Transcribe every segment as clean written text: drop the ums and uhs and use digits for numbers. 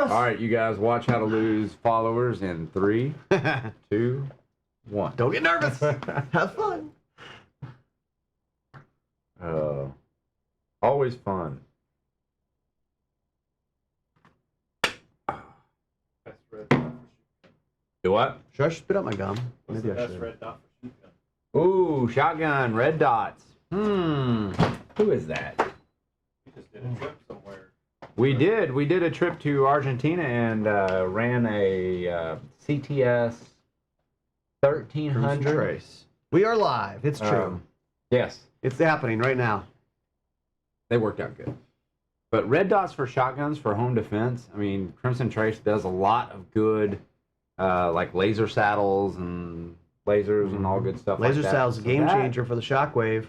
nervous. All right, you guys, watch how to lose followers in 3, 2, 1. Don't get nervous. Have fun. Always fun. That's red dot for Do what? Should I spit out my gum? What's Maybe the I best should. red dot for shotgun? Ooh, shotgun, red dots. Who is that? We just did a trip somewhere. We did a trip to Argentina and ran a CTS 1300. Trace. We are live. It's true. Yes, It's happening right now. they worked out good. But red dots for shotguns for home defense. I mean, Crimson Trace does a lot of good, like laser saddles and lasers and all good stuff. Laser like that. saddle's a game So changer for the shockwave.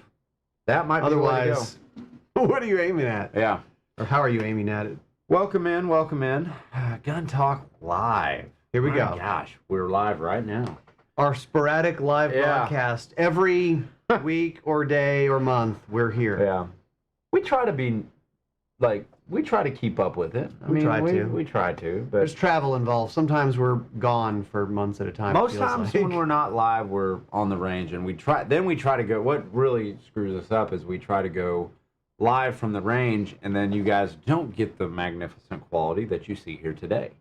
That might be the way to go. Otherwise, what are you aiming at? Yeah. Or how are you aiming at it? Welcome in. Gun Talk Live. Here we My go. Gosh, we're live right now. Our sporadic live broadcast every week or day or month. We're here. Yeah. We try to be, we try to keep up with it. We try to. We try to, but There's travel involved. Sometimes we're gone for months at a time. most it feels times like. when we're not live, we're on the range, and we try to go. What really screws us up is we try to go live from the range, and then you guys don't get the magnificent quality that you see here today.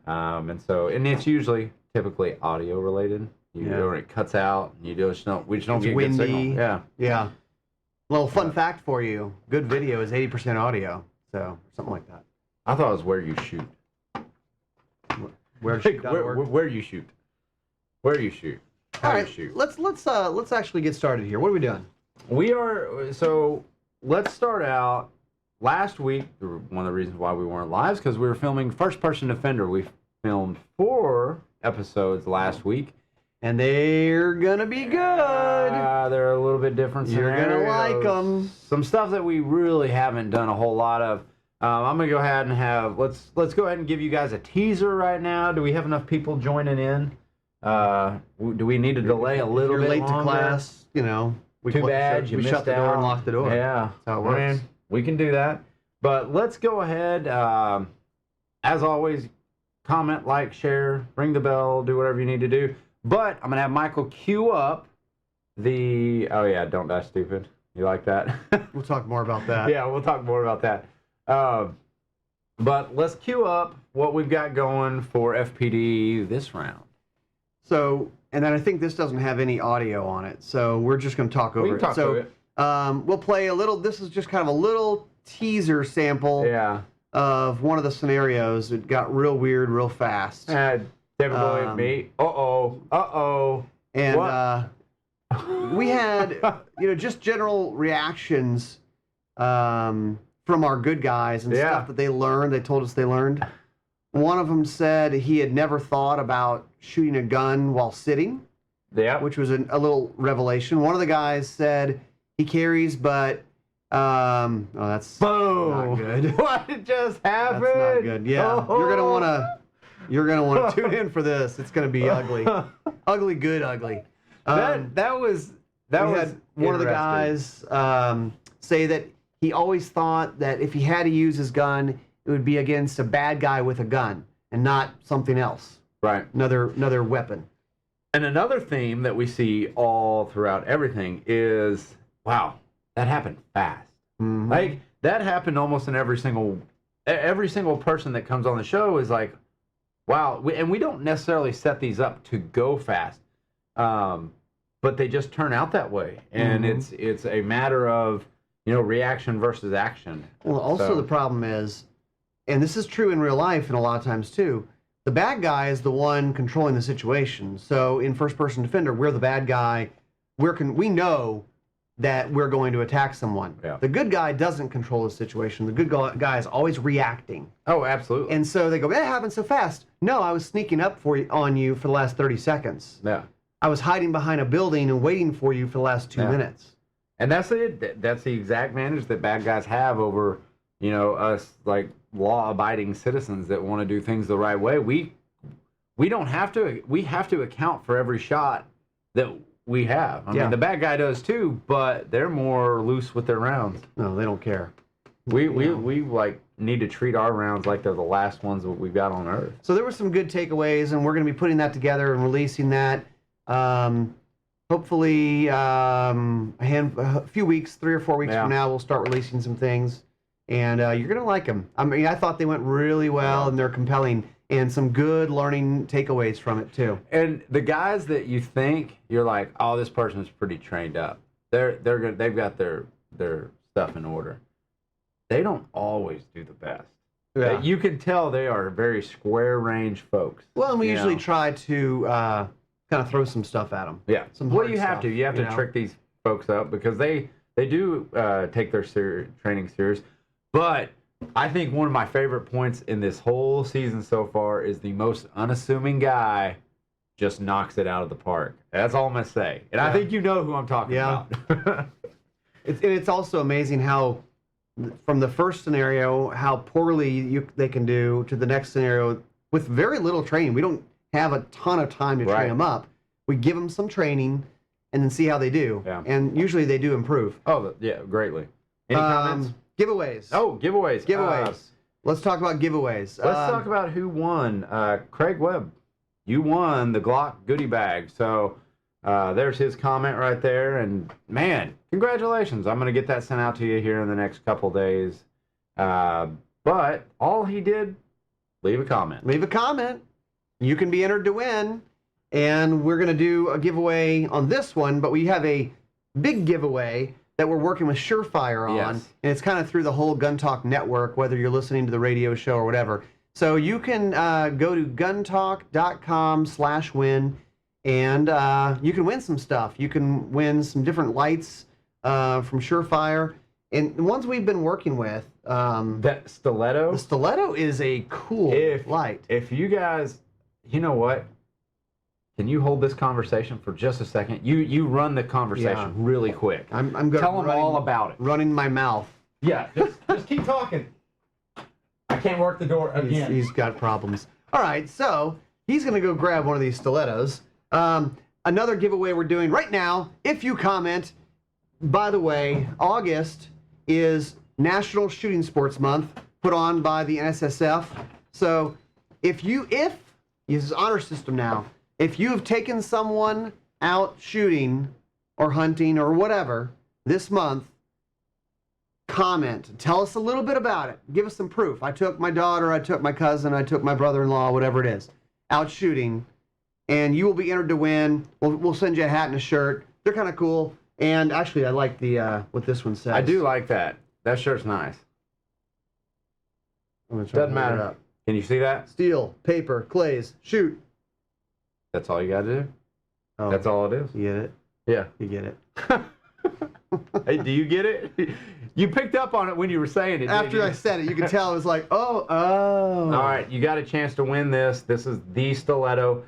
And it's usually typically audio related. Or it cuts out. We just don't It's get good windy. signal. Yeah. Yeah. Little fun fact for you: good video is 80% audio. So something like that. I thought it was where you shoot. Where Where you shoot. Where you shoot. How All you right, shoot. let's actually get started here. What are we doing? Let's start out. Last week, one of the reasons why we weren't live is because we were filming First Person Defender. We filmed 4 episodes last week. And they're gonna be good. They're a little bit different You're scenarios. gonna like them. Some stuff that we really haven't done a whole lot of. I'm gonna go ahead and let's go ahead and give you guys a teaser right now. Do we have enough people joining in? Do we need to delay a little If you're bit late to longer? class, you know. Too bad you we missed shut the out. door and lock the door. Yeah, That's how it works. I mean, we can do that. But let's go ahead. As always, comment, like, share, ring the bell, do whatever you need to do. But I'm gonna have Michael queue up the. Oh yeah, don't die stupid. You like that? We'll talk more about that. Yeah, we'll talk more about that. But let's queue up what we've got going for FPD this round. So, and then I think this doesn't have any audio on it, so we're just going to talk over We can talk it. So, through it. we'll play a little. This is just kind of a little teaser sample Yeah. of one of the scenarios. It got real weird real fast. David Bowie and me. Uh-oh. And What? we had, just general reactions from our good guys and stuff that they learned. They told us they learned. One of them said he had never thought about shooting a gun while sitting, Yeah. which was a little revelation. One of the guys said he carries, but that's Boom. not good. What just happened? That's not good. Yeah, Oh. you're gonna want to tune in for this. It's gonna be ugly, ugly, good, ugly. That was We had one of the guys say that he always thought that if he had to use his gun, it would be against a bad guy with a gun and not something else, Right. another weapon. And another theme that we see all throughout everything is, wow, that happened fast. Mhm. Like that happened almost in every single person that comes on the show is like, wow. And we don't necessarily set these up to go fast, but they just turn out that way. And it's a matter of reaction versus action. Well, also So- the problem is, and this is true in real life and a lot of times too, the bad guy is the one controlling the situation. So in First Person Defender, we're the bad guy. We know that we're going to attack someone. Yeah. The good guy doesn't control the situation. The good guy is always reacting. Oh, absolutely. And so they go, that happened so fast. No, I was sneaking up on you for the last 30 seconds. Yeah. I was hiding behind a building and waiting for you for the last 2 minutes. And that's it. That's the exact advantage that bad guys have over, us like law-abiding citizens that want to do things the right way. We don't have to. We have to account for every shot that we have. I mean, the bad guy does too, but they're more loose with their rounds. No, they don't care. We Yeah. like need to treat our rounds like they're the last ones that we've got on Earth. So there were some good takeaways, and we're going to be putting that together and releasing that. Hopefully, a few weeks, 3 or 4 weeks Yeah. from now, we'll start releasing some things, and you're going to like them. I mean, I thought they went really well, and they're compelling, and some good learning takeaways from it too. And the guys that you think you're like, oh, this person's pretty trained up. They've got their stuff in order. They don't always do the best. You can tell they are very square range folks. Well, and we you usually know? try to kind of throw some stuff at them. Yeah. Some Well, hard you have stuff, to. You have to know? trick these folks up because they do take their training serious. But I think one of my favorite points in this whole season so far is the most unassuming guy just knocks it out of the park. That's all I'm going to say. And I think you know who I'm talking about. It's also amazing how, from the first scenario, how poorly they can do to the next scenario with very little training. We don't have a ton of time to Right. train them up. We give them some training and then see how they do. Yeah. And usually they do improve. Oh, yeah, greatly. Any comments? Giveaways. Oh, giveaways. Giveaways. Let's talk about giveaways. Let's talk about who won. Craig Webb, you won the Glock goodie bag. So there's his comment right there. And man, congratulations. I'm going to get that sent out to you here in the next couple days. But all he did, leave a comment. Leave a comment. You can be entered to win. And we're going to do a giveaway on this one, but we have a big giveaway that we're working with Surefire on. Yes. And it's kind of through the whole Gun Talk network, whether you're listening to the radio show or whatever. So you can go to guntalk.com/win, and you can win some stuff. You can win some different lights from Surefire. And the ones we've been working with, That stiletto. the Stiletto is a cool light. If you guys, you know what? Can you hold this conversation for just a second? You run the conversation really quick. I'm going Tell them all about it. Running my mouth. Yeah, just keep talking. I can't work the door again. He's got problems. All right, so he's going to go grab one of these stilettos. Another giveaway we're doing right now, if you comment, by the way, August is National Shooting Sports Month put on by the NSSF. So if this is honor system now, if you have taken someone out shooting or hunting or whatever this month, comment. Tell us a little bit about it. Give us some proof. I took my daughter, I took my cousin, I took my brother-in-law, whatever it is, out shooting, and you will be entered to win. We'll send you a hat and a shirt. They're kind of cool. And actually, I like the what this one says. I do like that. That shirt's nice. I'm gonna try Doesn't to hold it matter. up. Can you see that? Steel, paper, clays, shoot. That's all you got to do. Oh, That's all it is. You get it? Yeah. You get it. Hey, do you get it? You picked up on it when you were saying it. didn't After you? I said it, you could tell it was like, oh. All right, you got a chance to win this. This is the stiletto.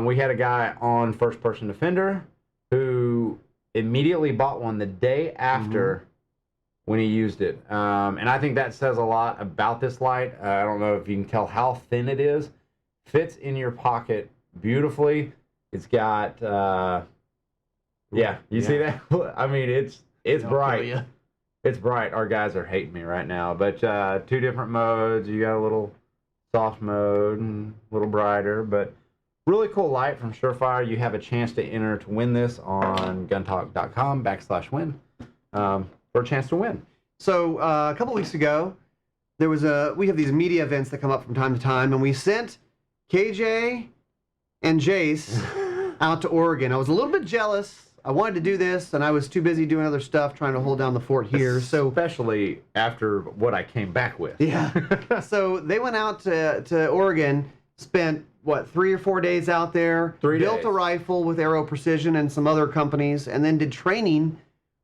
We had a guy on First Person Defender who immediately bought one the day after when he used it. And I think that says a lot about this light. I don't know if you can tell how thin it is. Fits in your pocket beautifully. It's got, you see that? I mean, it's I'll bright. kill ya. It's bright. Our guys are hating me right now. But 2 different modes. You got a little soft mode and a little brighter. But really cool light from Surefire. You have a chance to enter to win this on guntalk.com/win for a chance to win. So a couple weeks ago, we have these media events that come up from time to time, and we sent KJ and Jace out to Oregon. I was a little bit jealous. I wanted to do this, and I was too busy doing other stuff, trying to hold down the fort here. So Especially after what I came back with. yeah. So they went out to Oregon, spent 3 or 4 days out there, 3 built days. a rifle with Aero Precision and some other companies, and then did training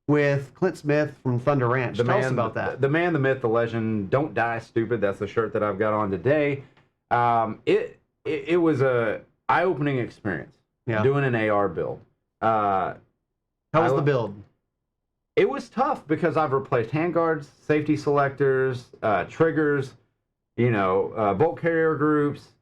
with Clint Smith from Thunder Ranch. Tell us about that. The man, the myth, the legend. Don't die stupid. That's the shirt that I've got on today. It was a eye-opening experience doing an AR build. How was the build? It was tough because I've replaced handguards, safety selectors, triggers, bolt carrier groups,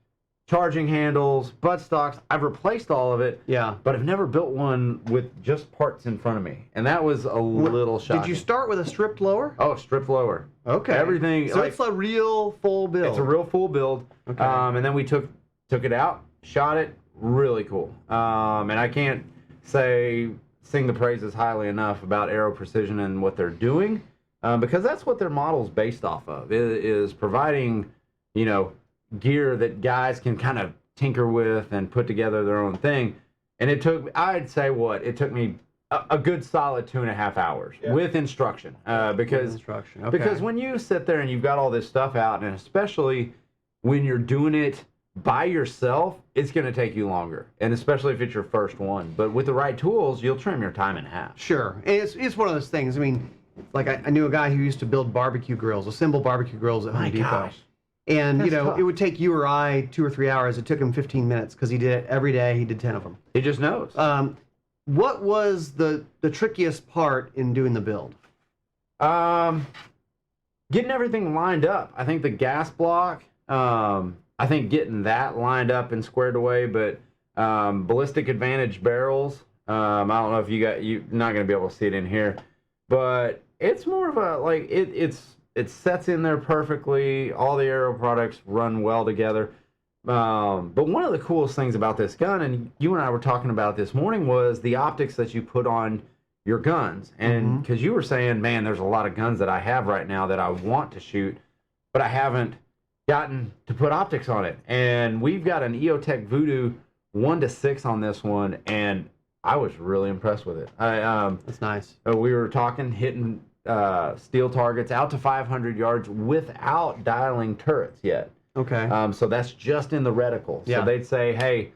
charging handles, buttstocks. I've replaced all of it. Yeah. But I've never built one with just parts in front of me, and that was a little shocking. Did you start with a stripped lower? Oh, strip lower. Okay. Everything. So it's a real full build. It's a real full build. Okay. And then we took it out, shot it. Really cool. And I can't sing the praises highly enough about Aero Precision and what they're doing, because that's what their model's based off of. Is providing, gear that guys can kind of tinker with and put together their own thing. And it took, I'd say it took me a good solid 2.5 hours with instruction. Because when you sit there and you've got all this stuff out, and especially when you're doing it by yourself, it's going to take you longer, and especially if it's your first one. But with the right tools, you'll trim your time in half. Sure. And it's one of those things. I mean, like I knew a guy who used to build barbecue grills, assemble barbecue grills at Home Depot. Gosh. And, That's tough. it would take you or I 2 or 3 hours. It took him 15 minutes because he did it every day. He did 10 of them. He just knows. What was the trickiest part in doing the build? Getting everything lined up. I think the gas block, I think getting that lined up and squared away, but Ballistic Advantage barrels, I don't know if you're not going to be able to see it in here, but it's more of a, like, it sets in there perfectly. All the Aero products run well together. But one of the coolest things about this gun, and you and I were talking about this morning, was the optics that you put on your guns. And because you were saying, man, there's a lot of guns that I have right now that I want to shoot, but I haven't gotten to put optics on it. And we've got an EOTech Voodoo 1-6 on this one, and I was really impressed with it. That's nice. We were talking, hitting steel targets out to 500 yards without dialing turrets yet. Okay. So that's just in the reticle. Yeah. So they'd say, hey,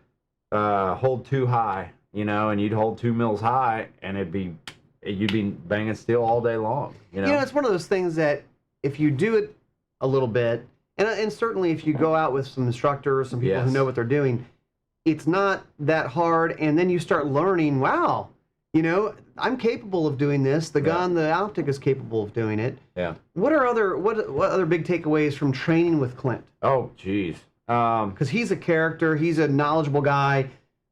hold 2 high, and you'd hold 2 mils high, and you'd be banging steel all day long. It's one of those things that if you do it a little bit, and certainly if you go out with some instructors, some people who know what they're doing, it's not that hard. And then you start learning, wow, I'm capable of doing this. The gun, the optic is capable of doing it. Yeah. What other big takeaways from training with Clint? Oh, geez. Because he's a character. He's a knowledgeable guy.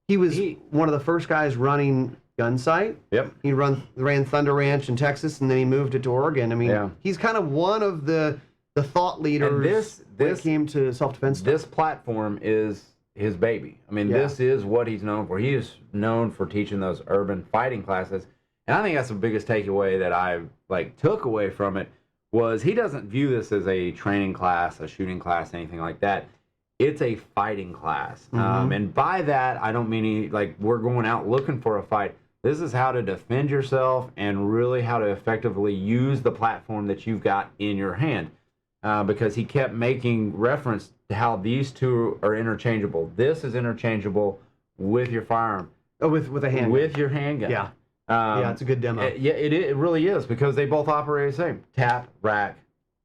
He was one of the first guys running Gunsight. Yep. He ran Thunder Ranch in Texas, and then he moved it to Oregon. I mean, he's kind of one of the thought leaders when it came to self-defense. This platform is his baby. I mean, this is what he's known for. He is known for teaching those urban fighting classes. And I think that's the biggest takeaway that I took away from it, was he doesn't view this as a training class, a shooting class, anything like that. It's a fighting class. And by that, I don't mean we're going out looking for a fight. This is how to defend yourself and really how to effectively use the platform that you've got in your hand. Because he kept making reference to how these two are interchangeable. This is interchangeable with your firearm. Oh, with a handgun. With your handgun. Yeah. It's a good demo. It really is, because they both operate the same. Tap, rack,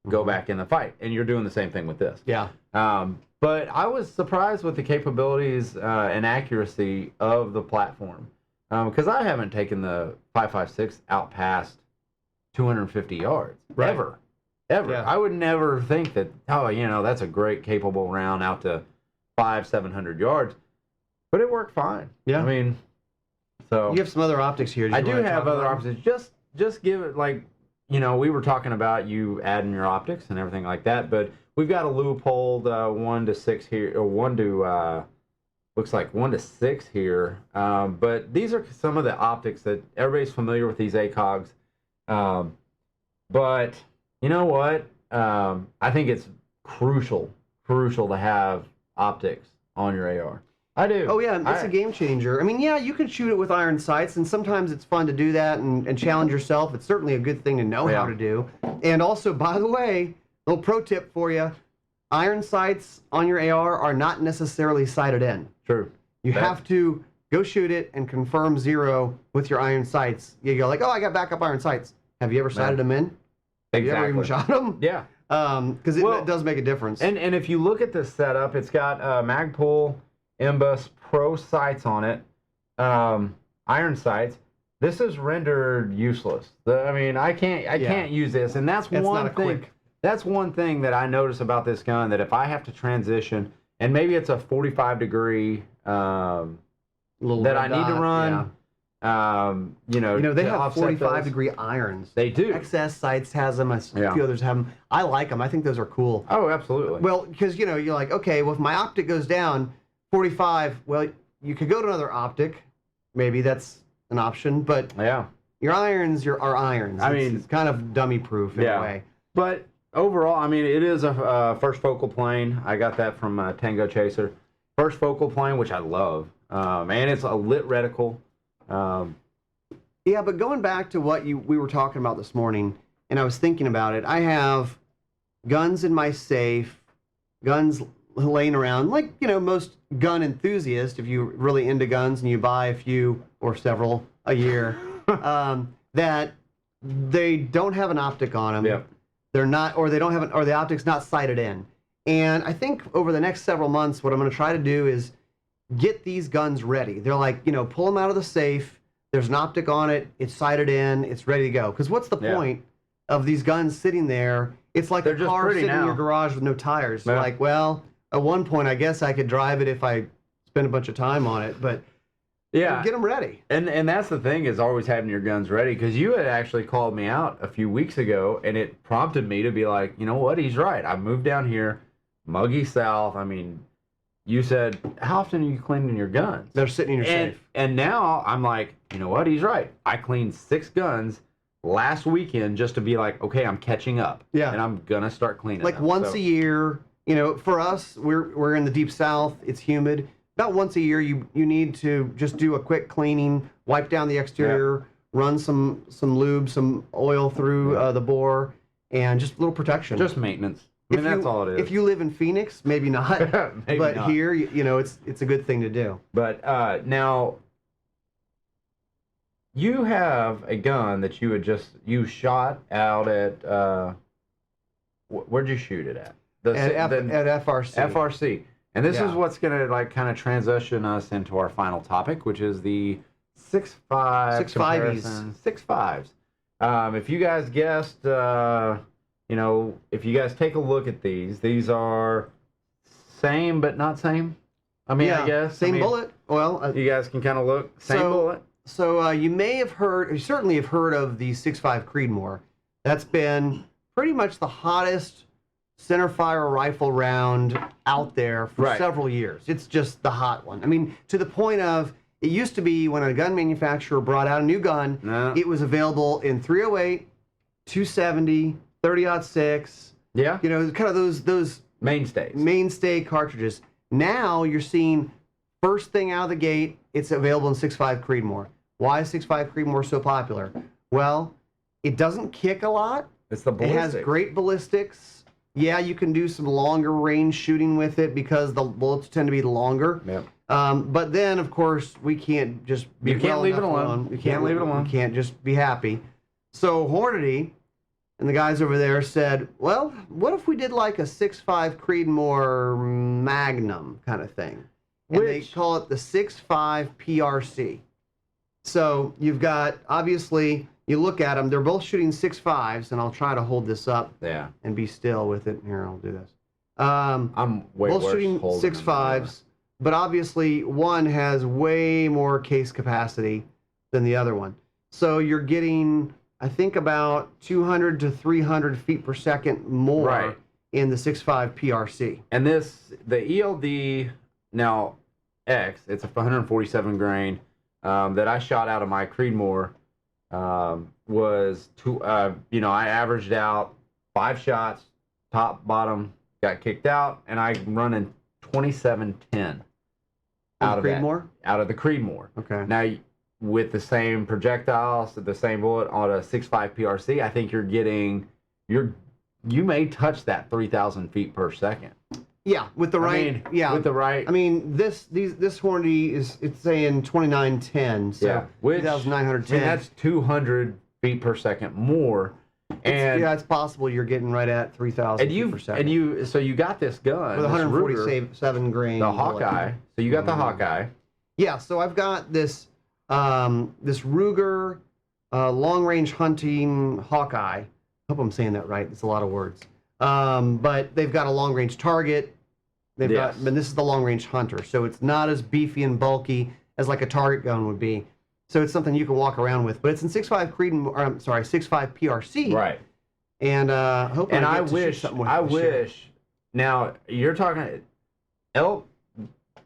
go back in the fight. And you're doing the same thing with this. Yeah. But I was surprised with the capabilities and accuracy of the platform. Because I haven't taken the 5.56 out past 250 yards. Right. Ever. Yeah. I would never think that, that's a great capable round out to 500-700 yards. But it worked fine. Yeah. I mean, so. You have some other optics here. I do have other optics. Just give it, we were talking about you adding your optics and everything like that, but we've got a Leupold 1-6 here, or looks like 1-6 here. But these are some of the optics that everybody's familiar with, these ACOGs. But you know what? I think it's crucial to have optics on your AR. I do. Oh, yeah, it's a game changer. I mean, you can shoot it with iron sights, and sometimes it's fun to do that and challenge yourself. It's certainly a good thing to know how to do. And also, by the way, little pro tip for you, iron sights on your AR are not necessarily sighted in. True. You have to go shoot it and confirm 0 with your iron sights. You go like, oh, I got backup iron sights. Have you ever sighted them in? Have you ever even shot them? Yeah. Because it does make a difference. And if you look at this setup, it's got Magpul Imbus Pro sights on it, iron sights. This is rendered useless. I can't use this, and that's one thing. That's one thing that I notice about this gun, that if I have to transition and maybe it's a 45-degree Little that red I need to dot, run. yeah. You know, They to have offset 45-degree irons. They do. XS Sights has them. A Yeah. few others have them. I like them. I think those are cool. Oh, absolutely. Well, because you're like, okay, well, if my optic goes down 45, well, you could go to another optic. Maybe that's an option, but yeah. your irons are irons. I mean, it's kind of dummy proof in a way. But overall, I mean, it is a first focal plane. I got that from Tango Chaser. First focal plane, which I love, and it's a lit reticle. Yeah, but going back to what we were talking about this morning, and I was thinking about it, I have guns in my safe, guns laying around, like, most gun enthusiasts, if you're really into guns and you buy a few or several a year, that they don't have an optic on them. Yep. They're not, or they don't have or the optic's not sighted in. And I think over the next several months, what I'm going to try to do is get these guns ready. They're like, pull them out of the safe. There's an optic on it. It's sighted in. It's ready to go. Because what's the point of these guns sitting there? It's like They're a just car pretty sitting in now. your garage with no tires. Yeah. Like, well, at one point, I guess I could drive it if I spend a bunch of time on it. But Yeah. get them ready. And that's the thing, is always having your guns ready, because you had actually called me out a few weeks ago, and it prompted me to be like, you know what, he's right. I moved down here, muggy south. I mean, you said, how often are you cleaning your guns? They're sitting in your safe. And now I'm like, you know what, he's right. I cleaned 6 guns last weekend just to be like, okay, I'm catching up. Yeah. And I'm going to start cleaning Like them. once So- a year, for us, we're in the deep south. It's humid. About once a year, you need to just do a quick cleaning, wipe down the exterior, run some lube, some oil through the bore, and just a little protection. Just maintenance. I mean, that's all it is. If you live in Phoenix, maybe not. Maybe but not. here, it's a good thing to do. But now, you have a gun that you shot out at, where'd you shoot it at? At FRC. FRC. And this is Yeah. what's going to kind of transition us into our final topic, which is the 6.5 6.5s. comparison. 6.5s. If you guys guessed, if you guys take a look at these are same but not same. I mean, I guess. Same bullet. Well, You guys can kind of look. Same bullet. So you certainly have heard of the 6.5 Creedmoor. That's been pretty much the hottest centerfire rifle round out there for several years. It's just the hot one. I mean, to the point of, it used to be when a gun manufacturer brought out a new gun, it was available in 308, 270, 30-06. Yeah. Kind of those Mainstays. mainstay cartridges. Now you're seeing first thing out of the gate, it's available in 6.5 Creedmoor. Why is 6.5 Creedmoor so popular? Well, it doesn't kick a lot. It's the It ballistics. has great ballistics. Yeah, you can do some longer range shooting with it because the bullets tend to be longer. Yep. But then, of course, we can't just be You can't well leave it enough alone. You Can't leave it alone. You can't just be happy. So Hornady and the guys over there said, well, what if we did like a 6.5 Creedmoor Magnum kind of thing? And they call it the 6.5 PRC. So you've got, obviously, you look at them, they're both shooting 6.5s, and I'll try to hold this up Yeah. and be still with it. Here, I'll do this. I'm way Both worse shooting holding them than 6.5s, but obviously one has way more case capacity than the other one. So you're getting, I think, about 200 to 300 feet per second more in the 6.5 PRC. And the ELD now X, it's a 147 grain that I shot out of my Creedmoor. Was I averaged out 5 shots, top, bottom, got kicked out, and I'm running 27-10 out of Creedmoor? Out of the Creedmoor. Okay. Now, with the same projectiles, the same bullet on a 6.5 PRC, I think you may touch that 3,000 feet per second. Yeah, with the right. With the right. I mean, this Hornady it's saying 2910, so which 2,910. I mean, that's 200 feet per second more. And it's possible you're getting right at 3,000 feet per second. So you got this gun with this 147 grain. the Hawkeye. So you got the Hawkeye. Yeah, so I've got this this Ruger long range hunting Hawkeye. Hope I'm saying that right. It's a lot of words. But they've got a long range target, They've Yes. got, and this is the long range hunter, so it's not as beefy and bulky as like a target gun would be. So it's something you can walk around with, but it's in 6.5 Creedmoor, or I'm sorry, 6.5 PRC. Right. And hopefully, And I get to shoot wish, something with it this year. now you're talking, elk,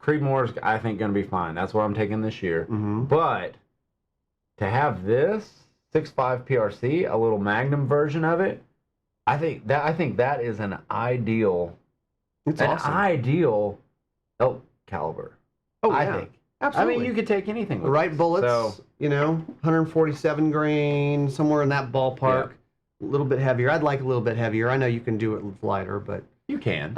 Creedmoor's, I think, going to be fine. That's what I'm taking this year. Mhm. But to have this 6.5 PRC, a little Magnum version of it, I think that is an ideal, It's an awesome. ideal elk caliber. Oh, I yeah. think. Absolutely. I mean, you could take anything with the right this. bullets, So, 147 grain, somewhere in that ballpark. A little bit heavier. I'd like a little bit heavier. I know you can do it with lighter, but you can.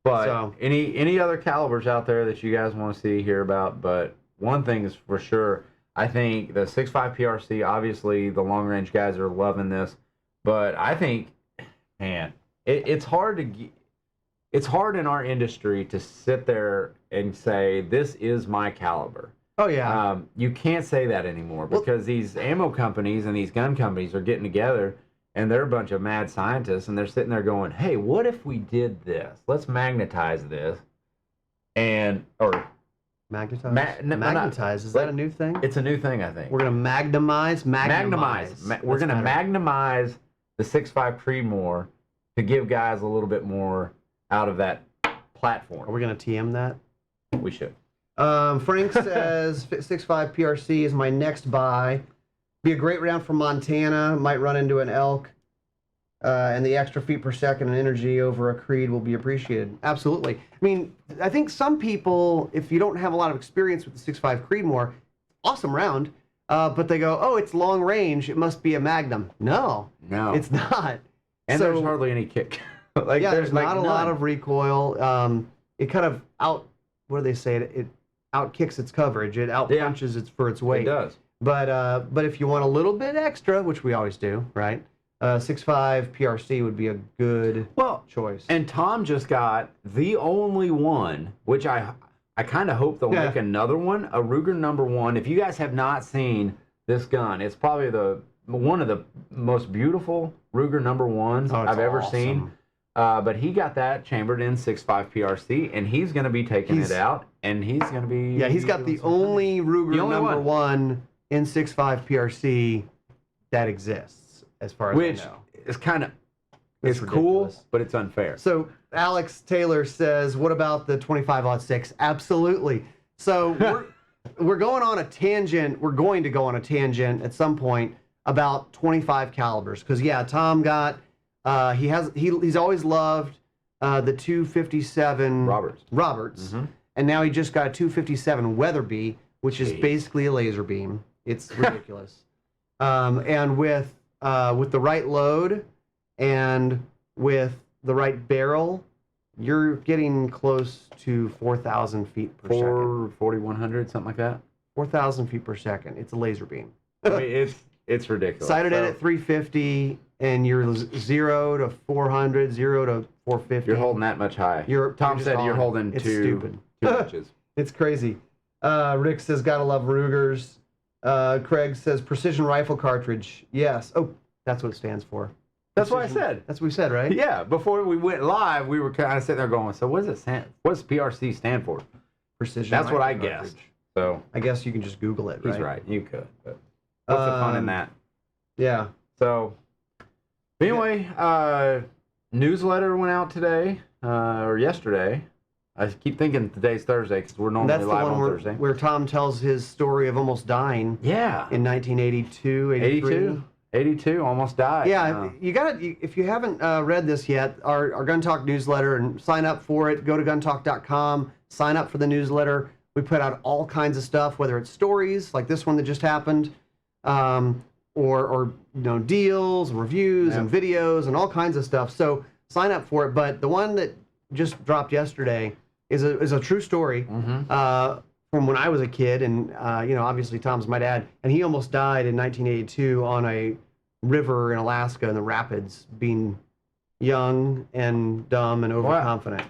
But so any other calibers out there that you guys want to see, hear about? But one thing is for sure, I think the 6.5 PRC, obviously the long range guys are loving this, but I think, man, it's hard to it's hard in our industry to sit there and say this is my caliber. oh yeah, You can't say that anymore because these ammo companies and these gun companies are getting together and they're a bunch of mad scientists and they're sitting there going, hey, what if we did this? Let's magnetize this. Or magnetize. no, Magnetize. Is that a new thing? it's a new thing, I think. We're gonna magnemize. We're going to That's better. magnemize the 6.5 Creedmoor to give guys a little bit more out of that platform. Are we gonna TM that? We should. Frank says 6.5 PRC is my next buy. Be a great round for Montana. Might run into an elk. And the extra feet per second and energy over a Creed will be appreciated. Absolutely. I mean, I think some people, if you don't have a lot of experience with the 6.5 Creedmoor, awesome round, but they go, oh, it's long range. It must be a Magnum. No, No. it's not. And So- there's hardly any kick. Like, yeah, there's like not a lot none. of recoil. It kind of what do they say? It out kicks its coverage. It out punches its for its weight. It does. But if you want a little bit extra, which we always do, right? 6.5 PRC would be a good choice. And Tom just got the only one, which I kind of hope they'll make another one, a Ruger number 1. If you guys have not seen this gun, it's probably one of the most beautiful Ruger number 1s I've ever seen. But he got that chambered in 6.5 PRC, and he's going to be taking it out, and he's going to be... Yeah, he's got the only Ruger number 1 in 6.5 PRC that exists, as far as I know. Which is kind of... It's cool, ridiculous. but it's unfair. So Alex Taylor says, what about the 25-06? Absolutely. So we're going on a tangent. We're going to go on a tangent at some point about 25 calibers. Because, yeah, Tom got... he's always loved the 257 Roberts. Mm-hmm. And now he just got a 257 Weatherby, which is basically a laser beam. It's ridiculous. And with the right load and with the right barrel, you're getting close to 4,000 feet per second. 4,100, something like that. 4,000 feet per second. It's a laser beam. I mean, it's ridiculous. Sighted in at 350, and you're 0 to 400, 0 to 450. You're holding that much high. Tom said you're holding it's two stupid. 2 inches. It's crazy. Rick says, gotta love Rugers. Craig says, precision rifle cartridge. Yes. Oh, that's what it stands for. That's what I said. That's what we said, right? Yeah, before we went live, we were kind of sitting there going, so what does it stand? What does PRC stand for? Precision That's what rifle I cartridge. guessed. So I guess you can just Google it, right? he's right. You could. But what's the fun in that? Yeah. So anyway, newsletter went out today or yesterday. I keep thinking today's Thursday because we're normally That's the live one on where, Thursday. where Tom tells his story of almost dying Yeah. in 1982, 83. 82, almost died. Yeah, you got to, if you haven't read this yet, our Gun Talk newsletter, and sign up for it, go to guntalk.com, sign up for the newsletter. We put out all kinds of stuff, whether it's stories like this one that just happened, or deals and reviews and videos and all kinds of stuff. So sign up for it. But the one that just dropped yesterday is a true story from when I was a kid, and obviously Tom's my dad, and he almost died in 1982 on a river in Alaska in the rapids, being young and dumb and overconfident.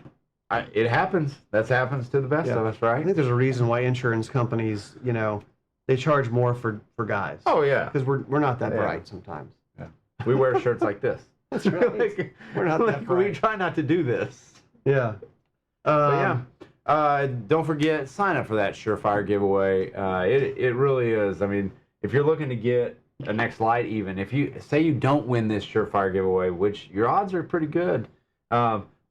It happens. That happens to the best of us, I right? think there's a reason why insurance companies, they charge more for guys. Oh yeah, Because we're not that bright sometimes. yeah. We wear shirts like this. That's right. We're not that We bright. try not to do this. Yeah. But yeah, don't forget, sign up for that Surefire giveaway. It really is. I mean, if you're looking to get a next light, even if you say you don't win this Surefire giveaway, which your odds are pretty good,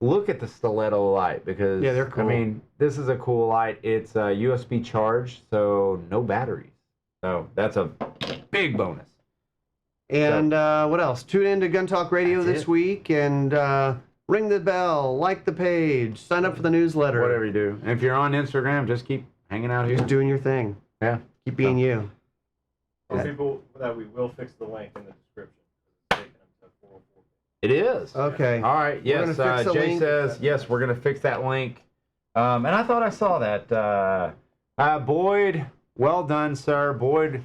look at the stiletto light because they're cool. I mean, this is a cool light. It's USB charged, so no batteries. So that's a big bonus. And what else? Tune in to Gun Talk Radio this week and ring the bell, like the page, sign up for the newsletter. Whatever you do. And if you're on Instagram, just keep hanging out here. Just doing your thing. Yeah. Keep being you. Tell people that we will fix the link in the description. It's taking them to 404. It is. Okay. All right. Yes. gonna fix the Jay link. says, yes, we're going to fix that link. And I thought I saw that. Boyd, well done, sir. Boyd,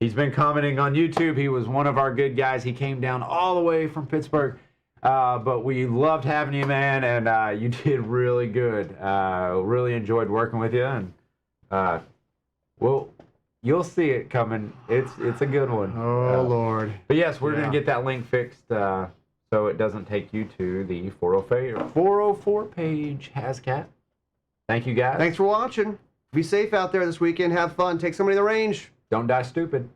he's been commenting on YouTube. He was one of our good guys. He came down all the way from Pittsburgh. But we loved having you, man, and you did really good. Really enjoyed working with you, and you'll see it coming. It's a good one. Oh, Lord. But yes, we're gonna get that link fixed so it doesn't take you to the 404 page. Hascat. Thank you, guys. Thanks for watching. Be safe out there this weekend. Have fun. Take somebody to the range. Don't die stupid.